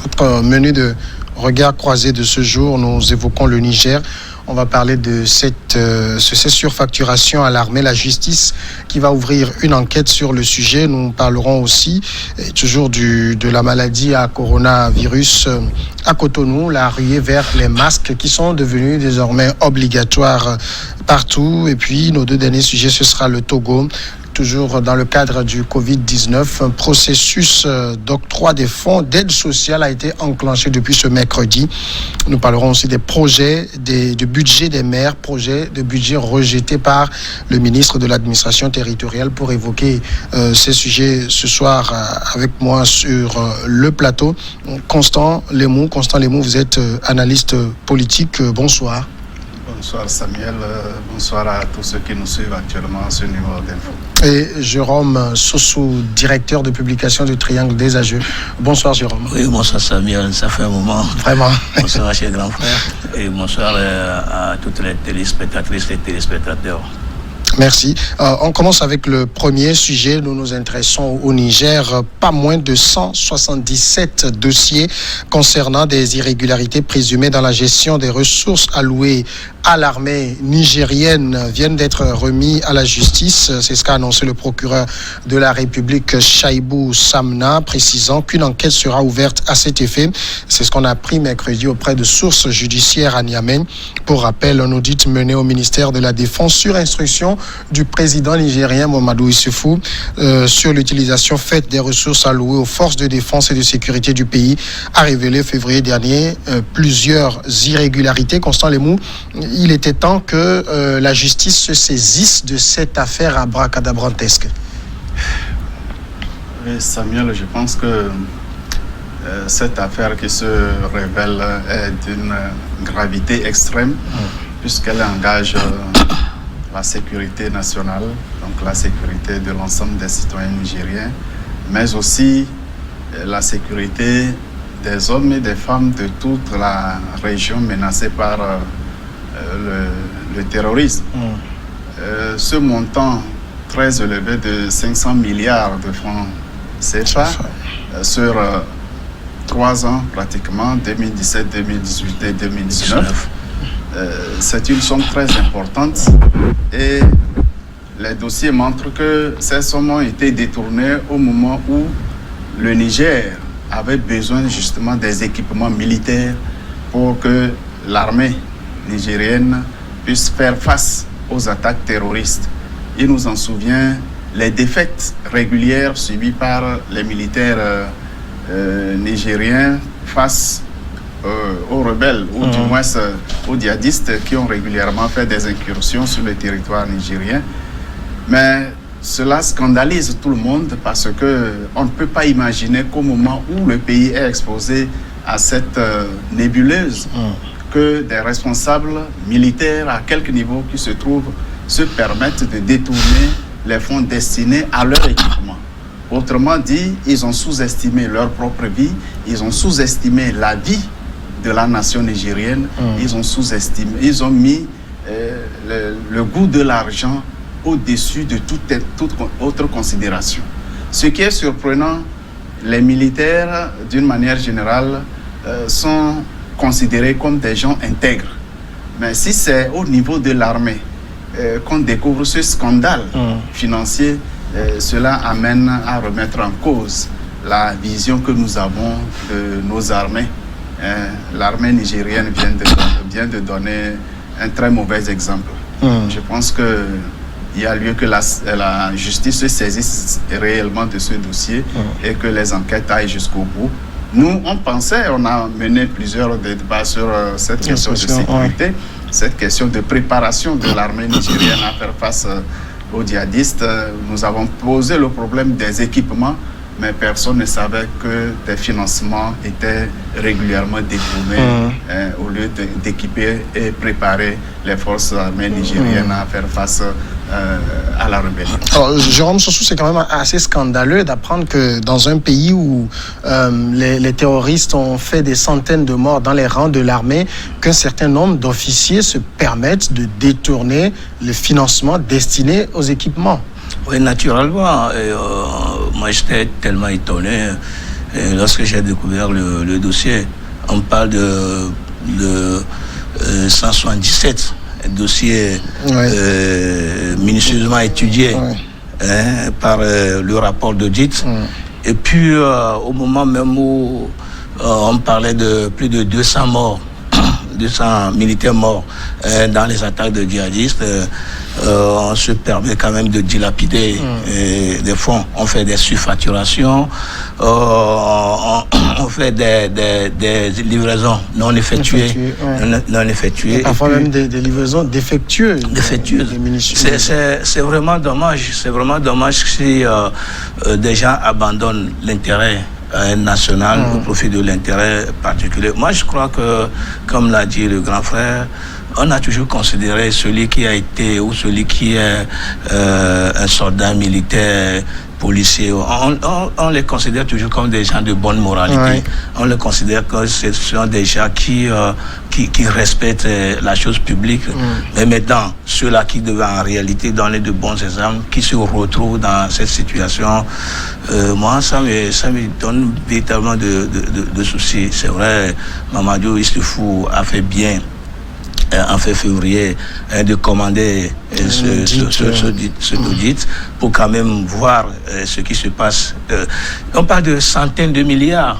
Notre menu de regard croisé de ce jour, nous évoquons le Niger. On va parler de cette surfacturation à l'armée, la justice qui va ouvrir une enquête sur le sujet. Nous parlerons aussi toujours de la maladie à coronavirus à Cotonou, la ruée vers les masques qui sont devenus désormais obligatoires partout. Et puis nos deux derniers sujets, ce sera le Togo. Toujours dans le cadre du Covid-19, un processus d'octroi des fonds d'aide sociale a été enclenché depuis ce mercredi. Nous parlerons aussi des projets de budget des maires, projets de budget rejetés par le ministre de l'administration territoriale. Pour évoquer ces sujets ce soir avec moi sur le plateau, Constant Lemou. Constant Lemou, vous êtes analyste politique. Bonsoir. Bonsoir Samuel, bonsoir à tous ceux qui nous suivent actuellement à ce numéro d'info. Et Jérôme Sossou, directeur de publication du Triangle des Âgeux. Bonsoir Jérôme. Oui, bonsoir Samuel, ça fait un moment. Vraiment. Bonsoir chez grand frère et bonsoir à toutes les téléspectatrices et téléspectateurs. Merci. On commence avec le premier sujet. Nous nous intéressons au Niger. Pas moins de 177 dossiers concernant des irrégularités présumées dans la gestion des ressources allouées à l'armée nigérienne viennent d'être remis à la justice. C'est ce qu'a annoncé le procureur de la République, Chaibou Samna, précisant qu'une enquête sera ouverte à cet effet. C'est ce qu'on a appris mercredi auprès de sources judiciaires à Niamey. Pour rappel, un audit mené au ministère de la Défense sur instruction du président nigérien Mamadou Issoufou sur l'utilisation faite des ressources allouées aux forces de défense et de sécurité du pays a révélé février dernier plusieurs irrégularités. Constant Lemou, il était temps que la justice se saisisse de cette affaire abracadabrantesque. Oui, Samuel, je pense que cette affaire qui se révèle est d'une gravité extrême puisqu'elle engage la sécurité nationale, donc la sécurité de l'ensemble des citoyens nigériens, mais aussi la sécurité des hommes et des femmes de toute la région menacée par le terrorisme. Ce montant très élevé de 500 milliards de francs CFA sur 3 ans pratiquement, 2017, 2018 et 2019, c'est une somme très importante et les dossiers montrent que ces sommes ont été détournées au moment où le Niger avait besoin justement des équipements militaires pour que l'armée nigérienne puisse faire face aux attaques terroristes. Il nous en souvient les défaites régulières subies par les militaires nigériens face aux rebelles, ou du moins aux djihadistes qui ont régulièrement fait des incursions sur le territoire nigérien. Mais cela scandalise tout le monde parce qu'on ne peut pas imaginer qu'au moment où le pays est exposé à cette nébuleuse, que des responsables militaires à quelque niveau qui se trouvent se permettent de détourner les fonds destinés à leur équipement. Autrement dit, ils ont sous-estimé leur propre vie, ils ont sous-estimé la vie de la nation nigérienne, ils ont mis le goût de l'argent au-dessus de toute autre considération. Ce qui est surprenant, les militaires, d'une manière générale, sont considérés comme des gens intègres. Mais si c'est au niveau de l'armée qu'on découvre ce scandale financier, cela amène à remettre en cause la vision que nous avons de nos armées. L'armée nigérienne vient de donner un très mauvais exemple. Je pense qu'il y a lieu que la justice se saisisse réellement de ce dossier et que les enquêtes aillent jusqu'au bout. Nous, on a mené plusieurs débats sur cette question de sécurité, cette question de préparation de l'armée nigérienne à faire face aux djihadistes. Nous avons posé le problème des équipements, mais personne ne savait que des financements étaient régulièrement détournés au lieu d'équiper et préparer les forces armées nigériennes à faire face à la rébellion. Alors, Jérôme Sossou, c'est quand même assez scandaleux d'apprendre que dans un pays où les terroristes ont fait des centaines de morts dans les rangs de l'armée, qu'un certain nombre d'officiers se permettent de détourner le financement destiné aux équipements. Oui, naturellement. Moi, j'étais tellement étonné Et lorsque j'ai découvert le dossier, on parle de 177 dossiers minutieusement étudiés par le rapport d'audit. Et puis, au moment même où on parlait de plus de 200 morts, 200 militaires morts dans les attaques de djihadistes, on se permet quand même de dilapider des fonds. On fait des surfacturations, on fait des livraisons non effectuées. Parfois même des livraisons défectueuses. C'est vraiment dommage. C'est vraiment dommage si des gens abandonnent l'intérêt national au profit de l'intérêt particulier. Moi, je crois que, comme l'a dit le grand frère, on a toujours considéré celui qui a été ou celui qui est un soldat militaire, policier, on les considère toujours comme des gens de bonne moralité. On les considère que ce sont des gens qui respectent la chose publique. Mais maintenant, ceux-là qui devaient en réalité donner de bons exemples, qui se retrouvent dans cette situation, moi, ça me donne véritablement de soucis. C'est vrai, Mamadou Issoufou a fait bien en février de commander ce audit pour quand même voir ce qui se passe. On parle de centaines de milliards.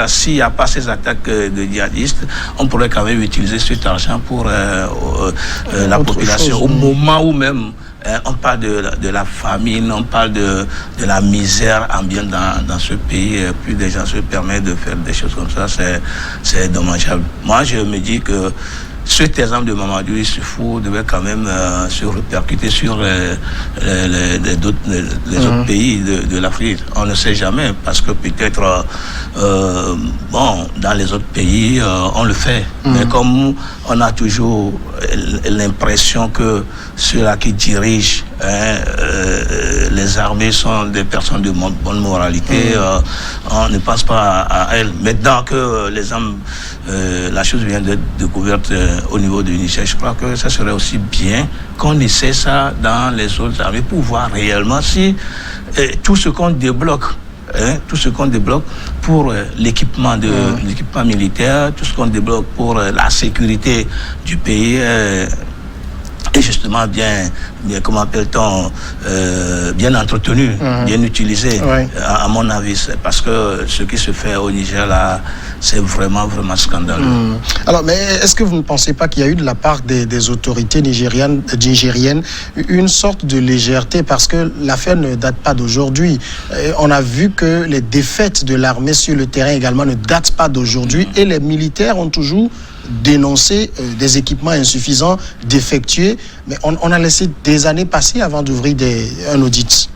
S'il n'y a pas ces attaques de djihadistes, on pourrait quand même utiliser cet argent pour la population. Au moment où même on parle de la famine, on parle de la misère ambiante dans ce pays, puis des gens se permettent de faire des choses comme ça, c'est dommageable. Moi, je me dis que cet exemple de Mamadou Issoufou devait quand même se répercuter sur les autres pays de l'Afrique. On ne sait jamais, parce que peut-être, dans les autres pays, on le fait. Mais comme on a toujours l'impression que ceux-là qui dirigent les armées sont des personnes de bonne moralité, on ne pense pas à elles. Maintenant que les hommes, la chose vient d'être découverte au niveau du Niger, je crois que ça serait aussi bien qu'on essaie ça dans les autres armées pour voir réellement si tout ce qu'on débloque, pour l'équipement militaire, tout ce qu'on débloque pour la sécurité du pays est justement bien comment appelle-t-on, bien entretenu, bien utilisé, à mon avis. C'est parce que ce qui se fait au Niger, là, c'est vraiment scandaleux. Alors, mais est-ce que vous ne pensez pas qu'il y a eu de la part des autorités nigériennes une sorte de légèreté, parce que l'affaire ne date pas d'aujourd'hui. On a vu que les défaites de l'armée sur le terrain également ne datent pas d'aujourd'hui, et les militaires ont toujours dénoncer des équipements insuffisants, défectueux, mais on a laissé des années passer avant d'ouvrir un audit.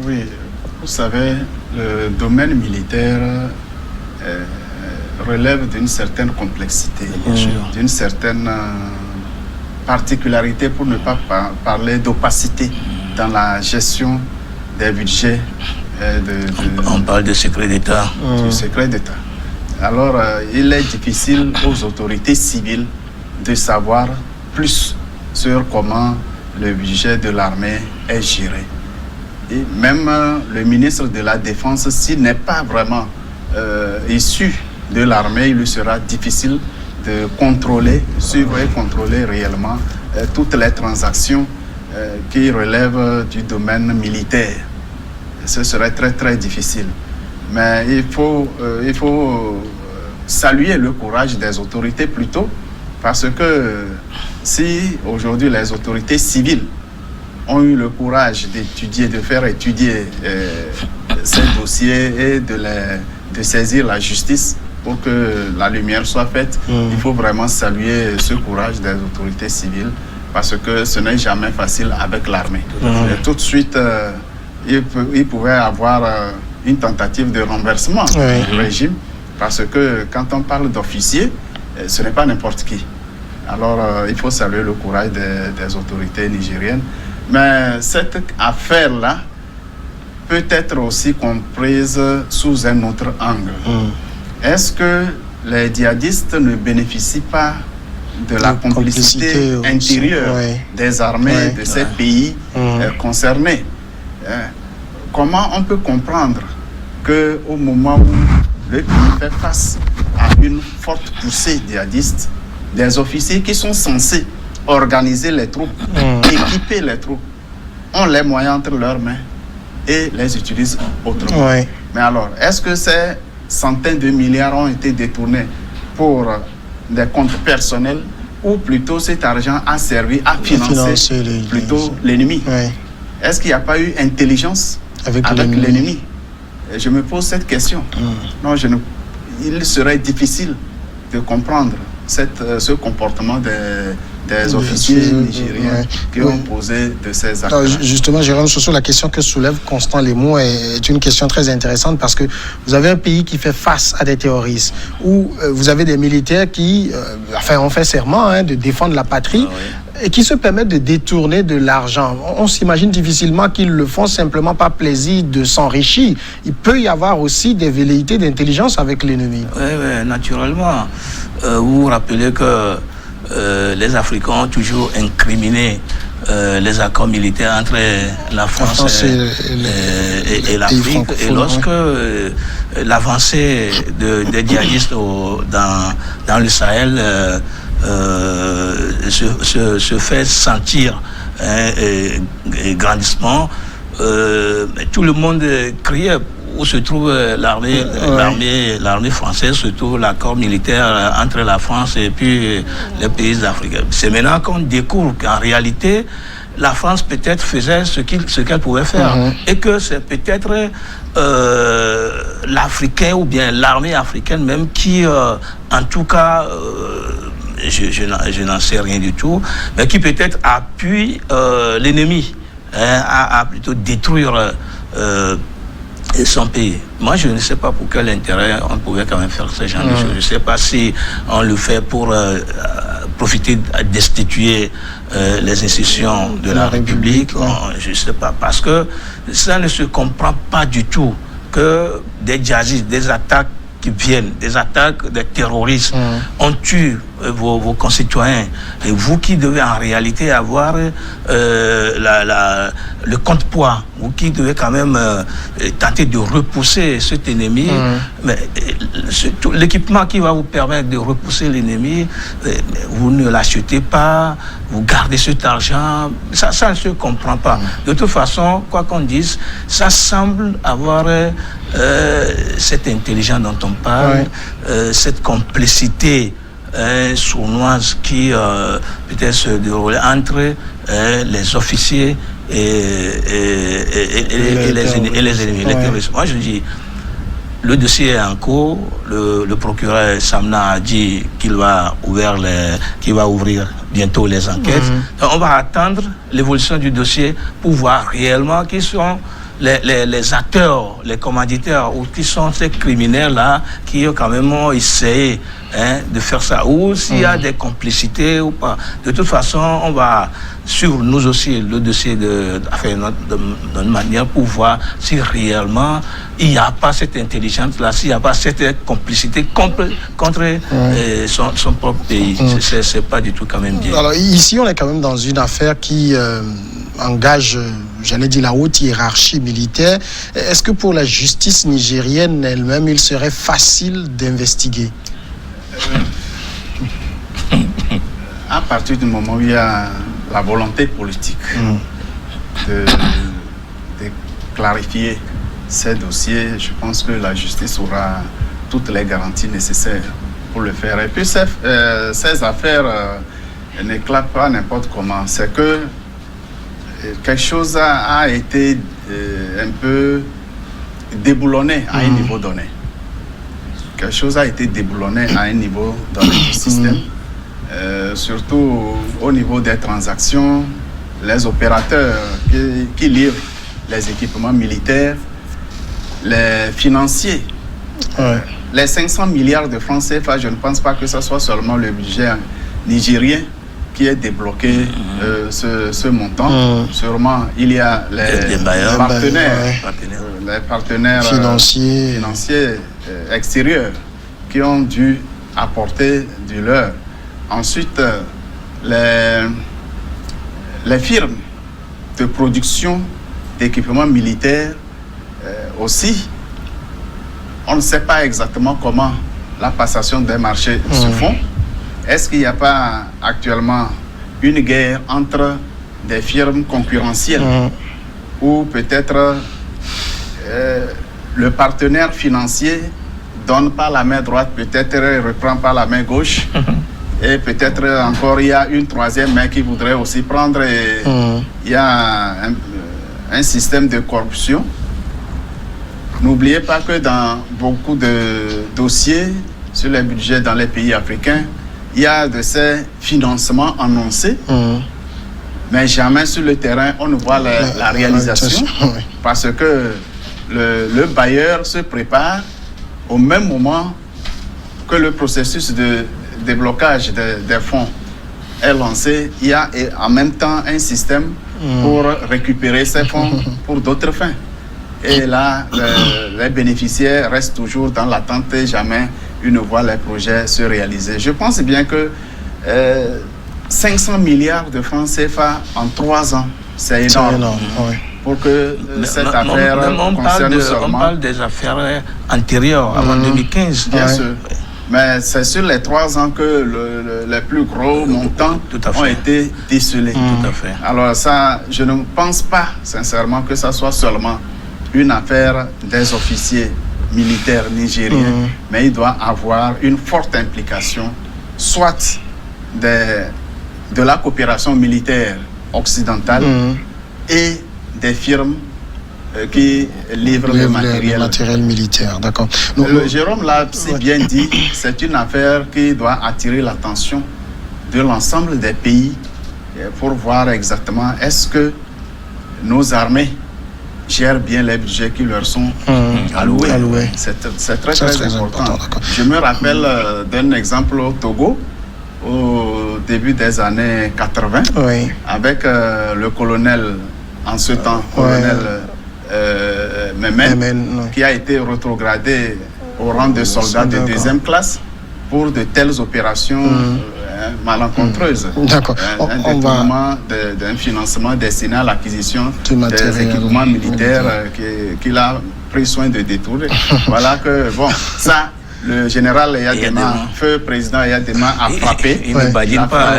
Oui, vous savez, le domaine militaire relève d'une certaine complexité, d'une certaine particularité, pour ne pas parler d'opacité dans la gestion des budgets. On parle de secret d'État. Du secret d'État. Alors, il est difficile aux autorités civiles de savoir plus sur comment le budget de l'armée est géré. Et même le ministre de la Défense, s'il n'est pas vraiment issu de l'armée, il lui sera difficile de suivre et contrôler réellement toutes les transactions qui relèvent du domaine militaire. Et ce serait très, très difficile. Mais il faut saluer le courage des autorités plutôt, parce que si aujourd'hui les autorités civiles ont eu le courage de faire étudier ces dossiers et de saisir la justice pour que la lumière soit faite, il faut vraiment saluer ce courage des autorités civiles, parce que ce n'est jamais facile avec l'armée. Et tout de suite, il pouvait avoir une tentative de renversement du régime, parce que quand on parle d'officiers, ce n'est pas n'importe qui. Alors, il faut saluer le courage des autorités nigériennes. Mais cette affaire-là peut être aussi comprise sous un autre angle. Est-ce que les djihadistes ne bénéficient pas de la complicité intérieure des armées de ces pays concernés? Comment on peut comprendre qu'au moment où le pays fait face à une forte poussée djihadiste, des officiers qui sont censés organiser les troupes, équiper les troupes, ont les moyens entre leurs mains et les utilisent autrement. Oui. Mais alors, est-ce que ces centaines de milliards ont été détournés pour des comptes personnels ou plutôt cet argent a servi à financer plutôt l'ennemi? Oui. Est-ce qu'il n'y a pas eu intelligence avec l'ennemi? Je me pose cette question. Non, il serait difficile de comprendre ce comportement des officiers nigériens qui ont posé de ces actes. Justement, Jérôme Soso, la question que soulève Constant Lemou est une question très intéressante parce que vous avez un pays qui fait face à des terroristes, où vous avez des militaires qui ont fait serment de défendre la patrie. Et qui se permettent de détourner de l'argent. On s'imagine difficilement qu'ils le font simplement par plaisir de s'enrichir. Il peut y avoir aussi des velléités d'intelligence avec l'ennemi. Oui, naturellement. Vous vous rappelez que les Africains ont toujours incriminé les accords militaires entre la France et l'Afrique. Et lorsque l'avancée des djihadistes dans le Sahel se fait sentir grandissement, tout le monde criait où se trouve l'armée française, se trouve l'accord militaire entre la France et puis les pays africains. C'est maintenant qu'on découvre qu'en réalité, la France peut-être faisait ce qu'elle pouvait faire et que c'est peut-être l'Africain ou bien l'armée africaine même qui, en tout cas, je n'en sais rien du tout, mais qui peut-être appuie l'ennemi à plutôt détruire son pays. Moi, je ne sais pas pour quel intérêt on pouvait quand même faire ce genre de choses. Je ne sais pas si on le fait pour profiter à destituer les institutions de la République. Je ne sais pas, parce que ça ne se comprend pas du tout que des djihadistes, des attaques qui viennent, des attaques des terroristes, on tue vos concitoyens. Et vous qui devez en réalité avoir le contrepoids, vous qui devez quand même tenter de repousser cet ennemi, mais l'équipement qui va vous permettre de repousser l'ennemi, vous ne l'achetez pas, vous gardez cet argent, ça ne se comprend pas. De toute façon, quoi qu'on dise, ça semble avoir cette intelligence dont on parle, cette complicité sournoise qui peut-être se déroule entre les officiers et les ennemis, les terroristes. Moi, je dis, le dossier est en cours. Le procureur Samna a dit qu'il va ouvrir bientôt les enquêtes. Donc, on va attendre l'évolution du dossier pour voir réellement qui sont les acteurs, les commanditaires, ou qui sont ces criminels-là qui ont quand même essayé de faire ça, ou s'il y a des complicités ou pas. De toute façon, on va suivre nous aussi le dossier d'une manière pour voir si réellement il n'y a pas cette intelligence-là, s'il n'y a pas cette complicité contre son propre pays. C'est pas du tout quand même bien. Alors ici, on est quand même dans une affaire qui engage, j'allais dire, la haute hiérarchie militaire. Est-ce que pour la justice nigérienne elle-même, il serait facile d'investiguer? À partir du moment où il y a la volonté politique de clarifier ces dossiers, je pense que la justice aura toutes les garanties nécessaires pour le faire. Et puis ces affaires n'éclatent pas n'importe comment. C'est que quelque chose a été un peu déboulonné à un niveau donné. Quelque chose a été déboulonné à un niveau donné du système. Surtout au niveau des transactions, les opérateurs qui livrent les équipements militaires, les financiers. Les 500 milliards de francs CFA, je ne pense pas que ce soit seulement le budget nigérien qui est débloqué ce montant. Sûrement, il y a les partenaires financiers extérieurs qui ont dû apporter du leur. Ensuite, les firmes de production d'équipements militaires aussi on ne sait pas exactement comment la passation des marchés se font. Est-ce qu'il n'y a pas actuellement une guerre entre des firmes concurrentielles ou peut-être le partenaire financier donne par la main droite, peut-être reprend par la main gauche et peut-être encore il y a une troisième main qui voudrait aussi prendre et il y a un système de corruption. N'oubliez pas que dans beaucoup de dossiers sur les budgets dans les pays africains, il y a de ces financements annoncés, mais jamais sur le terrain on ne voit la réalisation parce que le bailleur se prépare au même moment que le processus de déblocage des fonds est lancé. Il y a en même temps un système pour récupérer ces fonds pour d'autres fins. Et là, les bénéficiaires restent toujours dans l'attente et jamais ils ne voient les projets se réaliser. Je pense bien que 500 milliards de francs CFA en 3 ans, c'est énorme. Pour que cette affaire concerne seulement... On parle des affaires antérieures, avant 2015. Bien sûr. Mais c'est sur les 3 ans que les plus gros montants ont été décelés. Tout à fait. Alors ça, je ne pense pas sincèrement que ça soit seulement une affaire des officiers militaires nigériens, mais il doit avoir une forte implication, soit de la coopération militaire occidentale et des firmes qui livrent le matériel militaire. D'accord. Jérôme l'a si bien dit, c'est une affaire qui doit attirer l'attention de l'ensemble des pays pour voir exactement est-ce que nos armées gèrent bien les budgets qui leur sont alloués. C'est très important. Je me rappelle d'un exemple au Togo, au début des années 80, avec le colonel, en ce temps, colonel Memen, qui a été rétrogradé au rang de soldat de 2e classe pour de telles opérations malencontreuses. D'accord. Un détournement d'un financement destiné à l'acquisition des équipements militaires qu'il a pris soin de détourner. Voilà que, bon, ça, le général Yadema, feu président Yadema, a frappé. Il ne badine pas.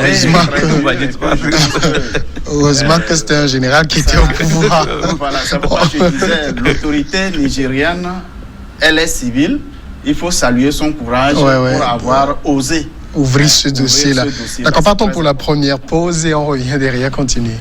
Heureusement que c'était un général qui était au pouvoir. Voilà, c'est pourquoi je disais, l'autorité nigériane, elle est civile. Il faut saluer son courage pour avoir osé ouvrir ce dossier-là. D'accord, partons pour la première pause et on revient derrière, continuer.